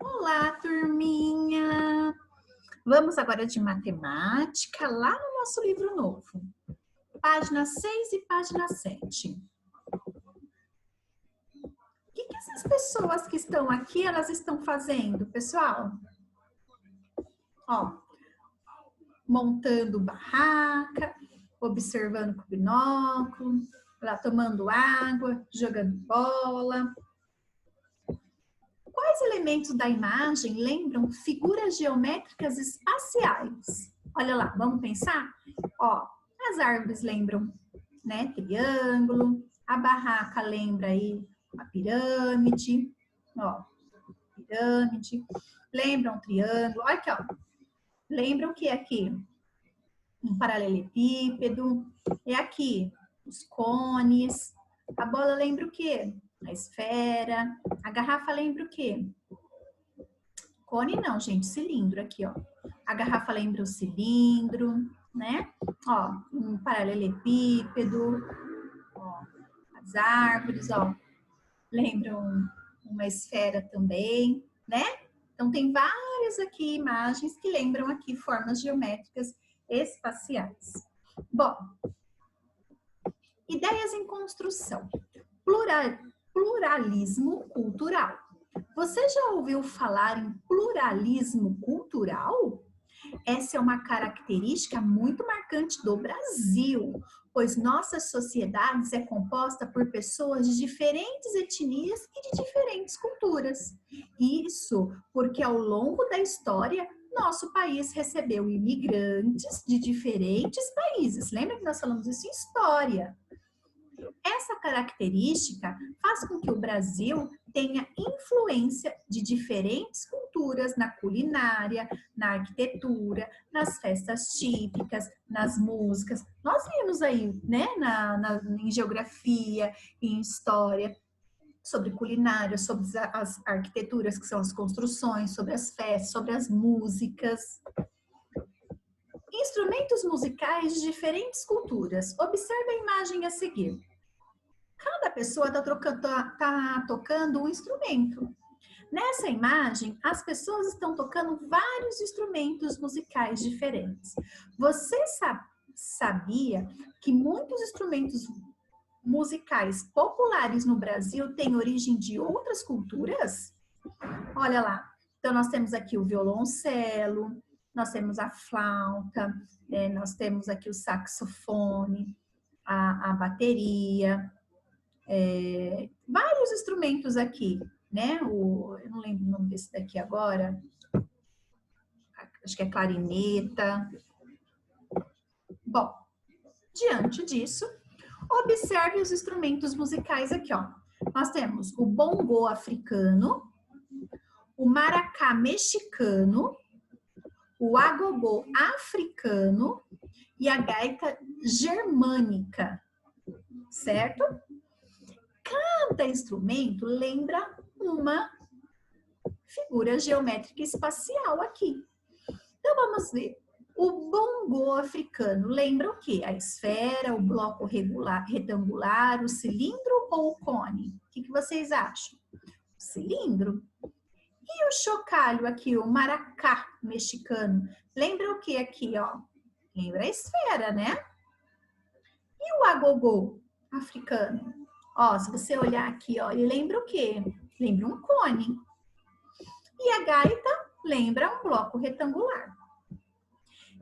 Olá, turminha! Vamos agora de matemática, lá no nosso livro novo. Página 6 e página 7. O que essas pessoas que estão aqui, elas estão fazendo, pessoal? Ó, montando barraca, observando com o binóculo, lá tomando água, jogando bola. Quais elementos da imagem lembram figuras geométricas espaciais? Olha lá, vamos pensar? Ó, as árvores lembram, né, triângulo, a barraca lembra aí a pirâmide, ó, pirâmide, lembra um triângulo, olha aqui, ó, lembra o que é aqui? Um paralelepípedo, é aqui os cones, a bola lembra o quê? A esfera, a garrafa lembra o quê? Cone não, gente, cilindro aqui, ó. A garrafa lembra o cilindro, né? Ó, um paralelepípedo, ó, as árvores, ó, lembram uma esfera também, né? Então tem várias aqui imagens que lembram aqui formas geométricas espaciais. Bom, ideias em construção. Pluralismo cultural. Você já ouviu falar em pluralismo cultural? Essa é uma característica muito marcante do Brasil, pois nossa sociedade é composta por pessoas de diferentes etnias e de diferentes culturas. Isso porque ao longo da história, nosso país recebeu imigrantes de diferentes países. Lembra que nós falamos isso em história? Essa característica faz com que o Brasil tenha influência de diferentes culturas na culinária, na arquitetura, nas festas típicas, nas músicas. Nós vimos aí, né, em geografia, em história, sobre culinária, sobre as arquiteturas, que são as construções, sobre as festas, sobre as músicas. Instrumentos musicais de diferentes culturas. Observe a imagem a seguir. Cada pessoa está tocando um instrumento. Nessa imagem, as pessoas estão tocando vários instrumentos musicais diferentes. Você sabia que muitos instrumentos musicais populares no Brasil têm origem de outras culturas? Olha lá, então nós temos aqui o violoncelo, nós temos a flauta, nós temos aqui o saxofone, a bateria, vários instrumentos aqui, né? Eu não lembro o nome desse daqui agora, acho que é clarineta. Bom, diante disso, observe os instrumentos musicais aqui, ó. Nós temos o bongô africano, o maracá mexicano, o agogô africano e a gaita germânica, certo? Cada instrumento lembra uma figura geométrica espacial aqui. Então vamos ver. O bongô africano lembra o quê? A esfera, o bloco retangular, o cilindro ou o cone? O que vocês acham? O cilindro. E o chocalho aqui, o maracá mexicano, lembra o que aqui, ó? Lembra a esfera, né? E o agogô africano? Ó, se você olhar aqui, ó, ele lembra o quê? Lembra um cone. E a gaita lembra um bloco retangular.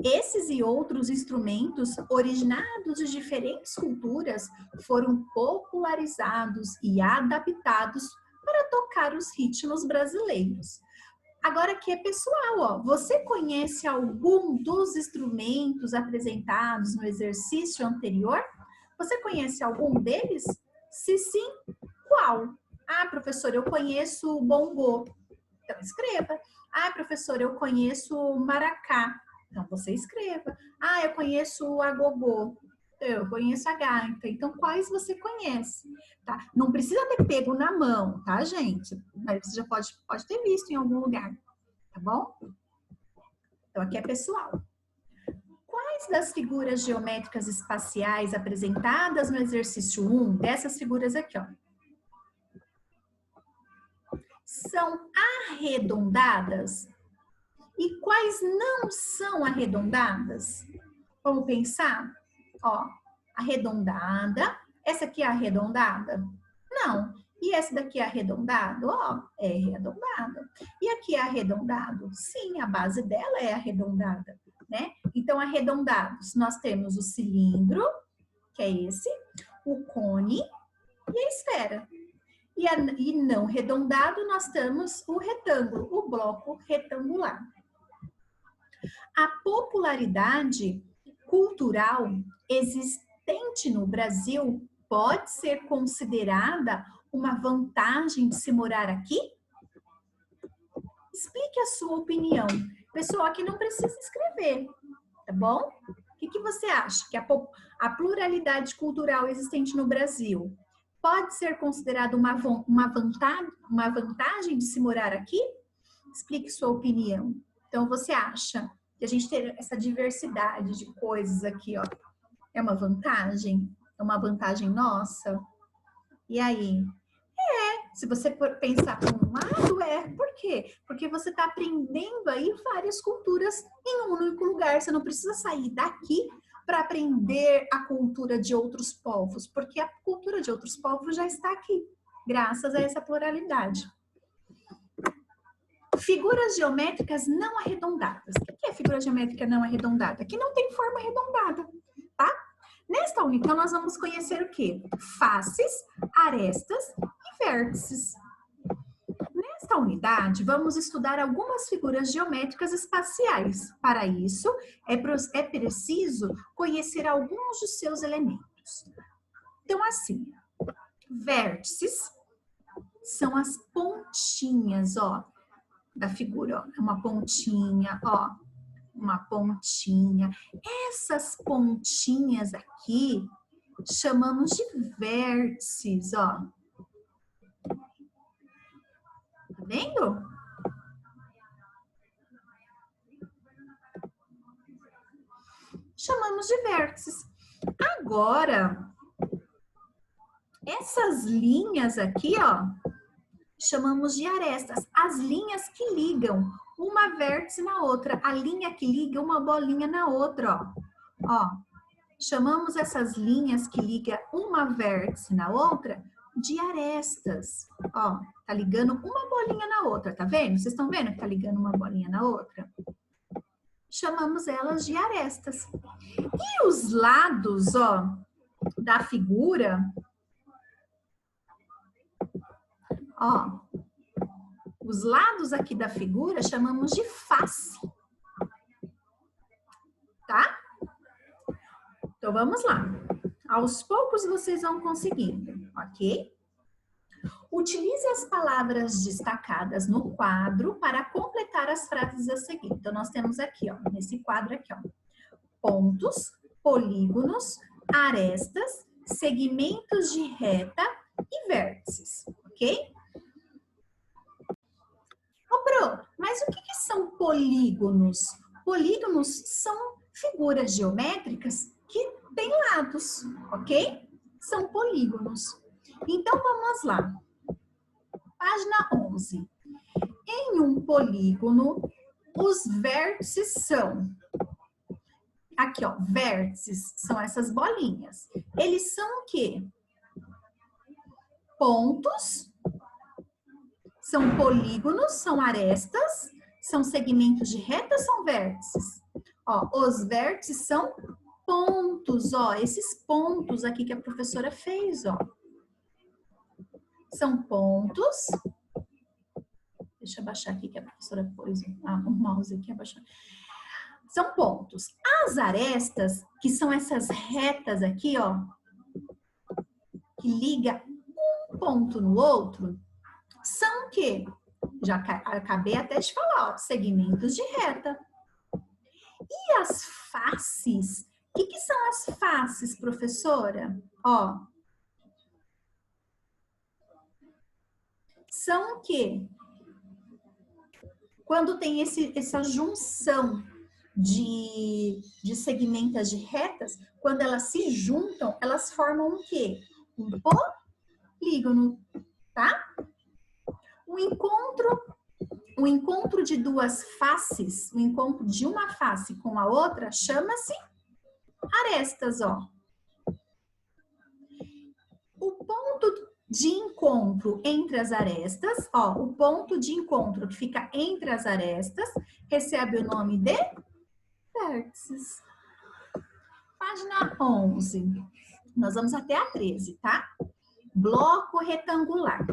Esses e outros instrumentos originados de diferentes culturas foram popularizados e adaptados para tocar os ritmos brasileiros. Agora aqui é pessoal, ó. Você conhece algum dos instrumentos apresentados no exercício anterior? Você conhece algum deles? Se sim, qual? Ah, professor, eu conheço o bongô. Então escreva. Ah, professor, eu conheço o maracá. Então você escreva. Ah, eu conheço o agogô. Eu conheço a gaita. Então, quais você conhece? Tá? Não precisa ter pego na mão, tá, gente? Mas você já pode ter visto em algum lugar, tá bom? Então, aqui é pessoal. Quais das figuras geométricas espaciais apresentadas no exercício 1, dessas figuras aqui, ó, são arredondadas e quais não são arredondadas? Vamos pensar? Ó, arredondada. Essa aqui é arredondada? Não. E essa daqui é arredondado? Ó, é arredondada. E aqui é arredondado? Sim, a base dela é arredondada, né? Então, arredondados, nós temos o cilindro, que é esse, o cone e a esfera. E não arredondado, nós temos o retângulo, o bloco retangular. A popularidade cultural existente no Brasil pode ser considerada uma vantagem de se morar aqui? Explique a sua opinião. Pessoal, aqui não precisa escrever, tá bom? O que você acha? Que a pluralidade cultural existente no Brasil pode ser considerada uma vantagem de se morar aqui? Explique sua opinião. Então, você acha que a gente ter essa diversidade de coisas aqui, ó, é uma vantagem? É uma vantagem nossa? E aí? Se você pensar por um lado, por quê? Porque você está aprendendo aí várias culturas em um único lugar. Você não precisa sair daqui para aprender a cultura de outros povos, porque a cultura de outros povos já está aqui, graças a essa pluralidade. Figuras geométricas não arredondadas. O que é figura geométrica não arredondada? Que não tem forma arredondada, tá? Nesta unidade, então, nós vamos conhecer o quê? Faces, arestas e vértices. Nesta unidade, vamos estudar algumas figuras geométricas espaciais. Para isso, é preciso conhecer alguns dos seus elementos. Então, assim, vértices são as pontinhas, ó, da figura, ó. Uma pontinha, ó, uma pontinha. Essas pontinhas aqui chamamos de vértices, ó. Tá vendo? Chamamos de vértices. Agora, essas linhas aqui, ó, chamamos de arestas. As linhas que ligam uma vértice na outra. A linha que liga uma bolinha na outra, ó. Ó, chamamos essas linhas que ligam uma vértice na outra de arestas. Ó, tá ligando uma bolinha na outra, tá vendo? Vocês estão vendo que tá ligando uma bolinha na outra? Chamamos elas de arestas. E os lados, ó, da figura, ó, os lados aqui da figura chamamos de face. Tá? Então, vamos lá. Aos poucos vocês vão conseguindo, ok? Utilize as palavras destacadas no quadro para completar as frases a seguir. Então, nós temos aqui, ó, nesse quadro aqui, ó, pontos, polígonos, arestas, segmentos de reta e vértices, ok? Ô, Bru, mas o que são polígonos? Polígonos são figuras geométricas que têm lados, ok? São polígonos. Então, vamos lá. Página 11. Em um polígono, os vértices são... Aqui, ó, vértices são essas bolinhas. Eles são o quê? Pontos, são polígonos, são arestas, são segmentos de reta, são vértices. Ó, os vértices são pontos, ó, esses pontos aqui que a professora fez, ó. São pontos. Deixa eu abaixar aqui que a professora pôs o mouse aqui, abaixar. São pontos. As arestas, que são essas retas aqui, ó, que liga um ponto no outro, são o quê? Já acabei até de falar, ó, segmentos de reta. E as faces? O que são as faces, professora? Ó, são o quê? Quando tem essa junção de segmentos de retas, quando elas se juntam, elas formam o quê? Um polígono, tá? O encontro de duas faces, o encontro de uma face com a outra, chama-se arestas, ó. O ponto de encontro entre as arestas, ó, o ponto de encontro que fica entre as arestas, recebe o nome de vértices. Página 11. Nós vamos até a 13, tá? Bloco retangular.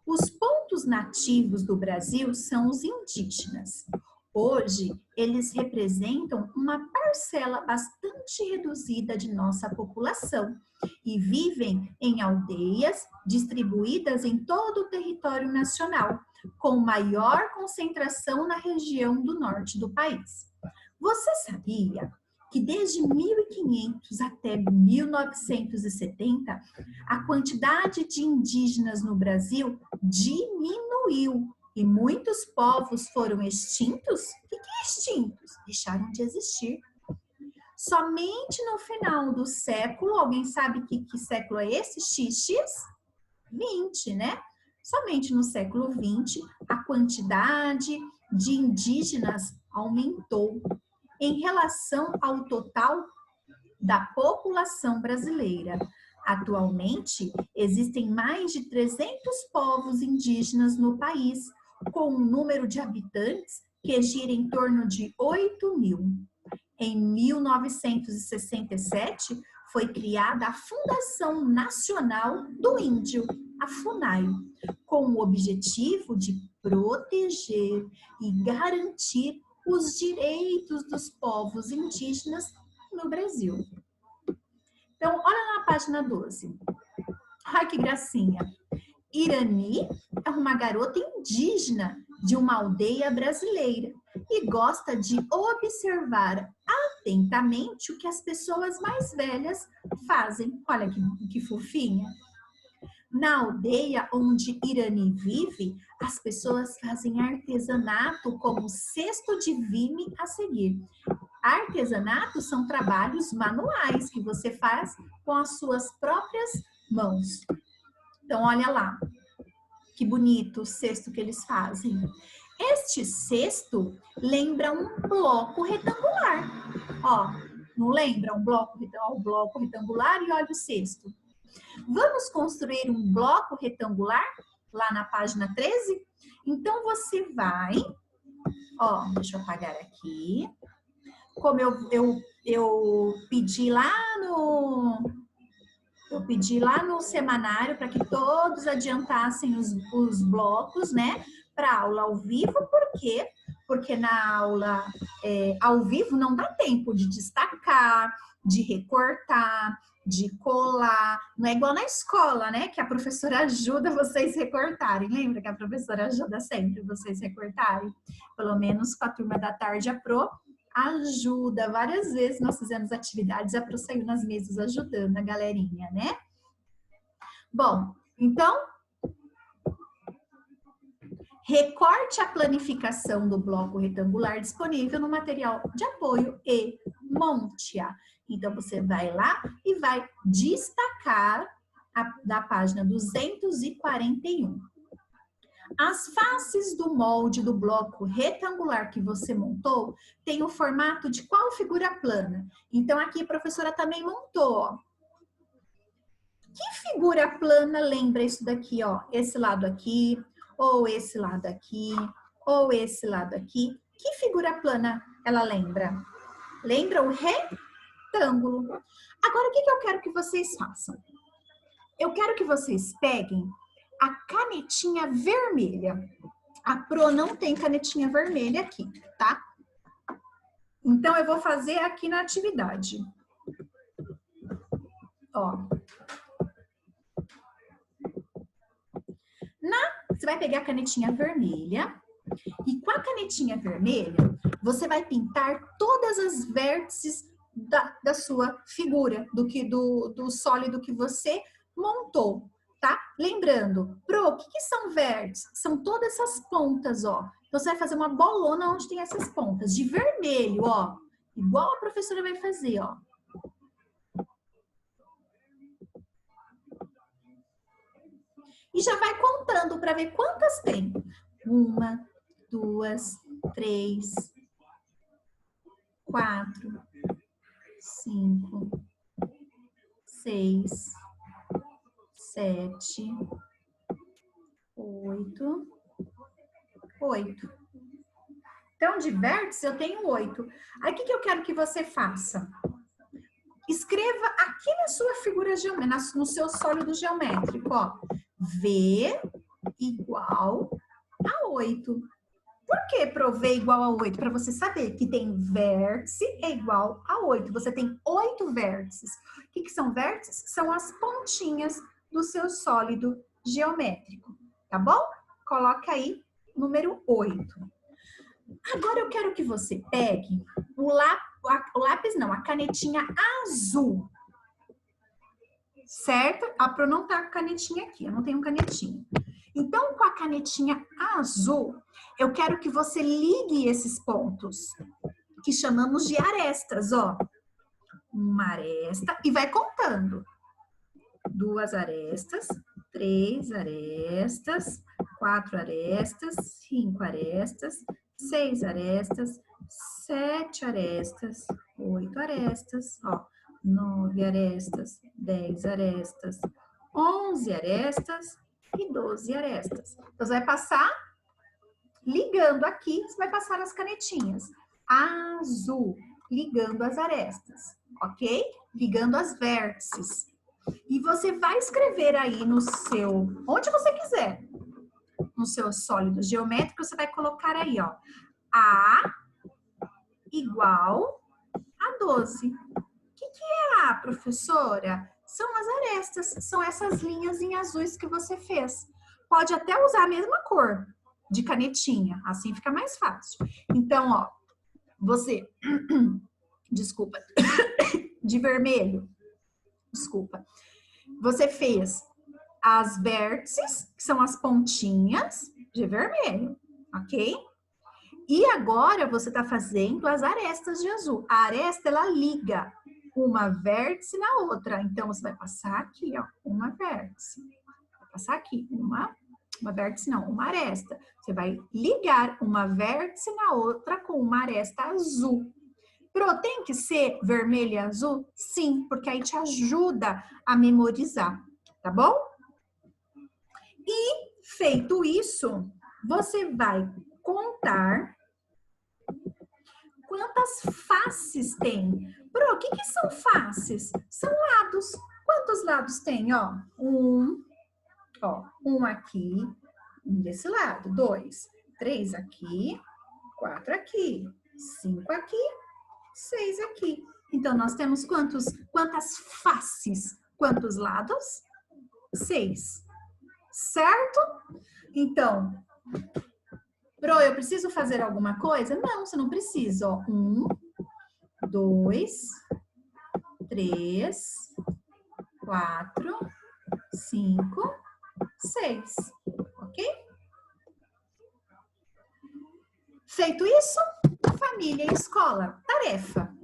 Os pontos nativos do Brasil são os indígenas. Hoje, eles representam uma parcela bastante reduzida de nossa população e vivem em aldeias distribuídas em todo o território nacional, com maior concentração na região do norte do país. Você sabia que desde 1500 até 1970, a quantidade de indígenas no Brasil diminuiu e muitos povos foram extintos? O que é extintos? Deixaram de existir. Somente no final do século, alguém sabe que século é esse? XX? 20, né? Somente no século 20, a quantidade de indígenas aumentou em relação ao total da população brasileira. Atualmente, existem mais de 300 povos indígenas no país, com um número de habitantes que gira em torno de 8.000. Em 1967, foi criada a Fundação Nacional do Índio, a FUNAI, com o objetivo de proteger e garantir os direitos dos povos indígenas no Brasil. Então, olha na página 12. Ai, que gracinha. Irani é uma garota indígena de uma aldeia brasileira e gosta de observar atentamente o que as pessoas mais velhas fazem. Olha que fofinha. Na aldeia onde Irani vive, as pessoas fazem artesanato como cesto de vime a seguir. Artesanato são trabalhos manuais que você faz com as suas próprias mãos. Então, olha lá, que bonito o cesto que eles fazem. Este cesto lembra um bloco retangular. Ó, não lembra um bloco retangular? E olha o cesto. Vamos construir um bloco retangular lá na página 13? Então, você vai... Ó, deixa eu apagar aqui. Como eu pedi lá no semanário para que todos adiantassem os blocos, né? Para aula ao vivo, por quê? Porque na aula ao vivo não dá tempo de destacar, de recortar, de colar. Não é igual na escola, né? Que a professora ajuda vocês recortarem. Lembra que a professora ajuda sempre vocês recortarem? Pelo menos com a turma da tarde, a Pro ajuda. Várias vezes nós fizemos atividades, a Pro saiu nas mesas ajudando a galerinha, né? Bom, então, recorte a planificação do bloco retangular disponível no material de apoio e monte-a. Então, você vai lá e vai destacar da página 241. As faces do molde do bloco retangular que você montou tem o formato de qual figura plana? Então, aqui a professora também montou, ó. Que figura plana lembra isso daqui, ó? Esse lado aqui, ou esse lado aqui, ou esse lado aqui. Que figura plana ela lembra? Lembra o retângulo. Agora, o que eu quero que vocês façam? Eu quero que vocês peguem a canetinha vermelha. A Pro não tem canetinha vermelha aqui, tá? Então, eu vou fazer aqui na atividade. Ó. Você vai pegar a canetinha vermelha e com a canetinha vermelha, você vai pintar todas as vértices da sua figura, do sólido que você montou, tá? Lembrando, Pro, o que são vértices? São todas essas pontas, ó. Então, você vai fazer uma bolona onde tem essas pontas, de vermelho, ó. Igual a professora vai fazer, ó. e já vai contando para ver quantas tem. 1, 2, 3, 4, 5, 6, 7, 8. Então, de vértices eu tenho 8. Aí, o que eu quero que você faça? Escreva aqui na sua figura geométrica, no seu sólido geométrico, ó. V igual a 8. Por que pro V igual a 8? Para você saber que tem vértice é igual a 8. Você tem 8 vértices. O que são vértices? São as pontinhas do seu sólido geométrico, tá bom? Coloca aí número 8. Agora eu quero que você pegue a canetinha azul. Certo? Para eu não estar com a canetinha aqui, eu não tenho canetinha. Então, com a canetinha azul, eu quero que você ligue esses pontos, que chamamos de arestas, ó. Uma aresta, e vai contando. 2 arestas, 3 arestas, 4 arestas, 5 arestas, 6 arestas, 7 arestas, 8 arestas, ó. 9 arestas, 10 arestas, 11 arestas e 12 arestas. Então, você vai passar ligando aqui, você vai passar as canetinhas. Azul, ligando as arestas, ok? Ligando as vértices. E você vai escrever aí no seu, onde você quiser, no seu sólido geométrico, você vai colocar aí, ó, A igual a 12. O que é A, professora? São as arestas, são essas linhas em azuis que você fez. Pode até usar a mesma cor de canetinha, assim fica mais fácil. Então, ó, você, desculpa, de vermelho, desculpa, você fez as vértices, que são as pontinhas de vermelho, ok? E agora você tá fazendo as arestas de azul. A aresta, ela liga uma vértice na outra. Então, você vai passar aqui, ó, uma vértice. Vai passar aqui, uma vértice não, uma aresta. Você vai ligar uma vértice na outra com uma aresta azul. Pro, tem que ser vermelho e azul? Sim, porque aí te ajuda a memorizar, tá bom? E, feito isso, você vai contar quantas faces tem. Pro, o que são faces? São lados. Quantos lados tem? Ó, um aqui, um desse lado, 2, 3 aqui, 4 aqui, 5 aqui, 6 aqui. Então, nós temos quantas faces? Quantos lados? 6. Certo? Então, Pro, eu preciso fazer alguma coisa? Não, você não precisa. Ó, 1, 2, 3, 4, 5, 6. Ok? Feito isso, família e escola. Tarefa.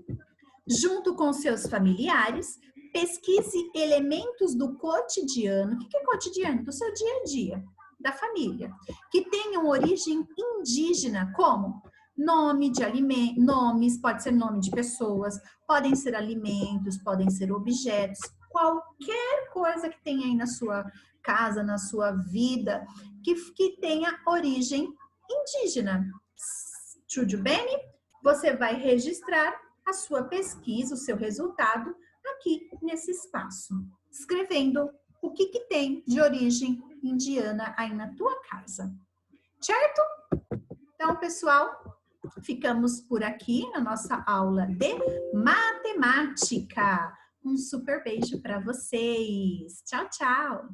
Junto com seus familiares, pesquise elementos do cotidiano. O que é cotidiano? Do seu dia a dia, da família. Que tenham origem indígena, como nome de alimentos, nomes, pode ser nome de pessoas, podem ser alimentos, podem ser objetos, qualquer coisa que tenha aí na sua casa, na sua vida, que tenha origem indígena. Tudo bem? Você vai registrar a sua pesquisa, o seu resultado, aqui nesse espaço, escrevendo o que tem de origem indiana aí na tua casa. Certo? Então, pessoal, ficamos por aqui na nossa aula de matemática. Um super beijo para vocês. Tchau, tchau!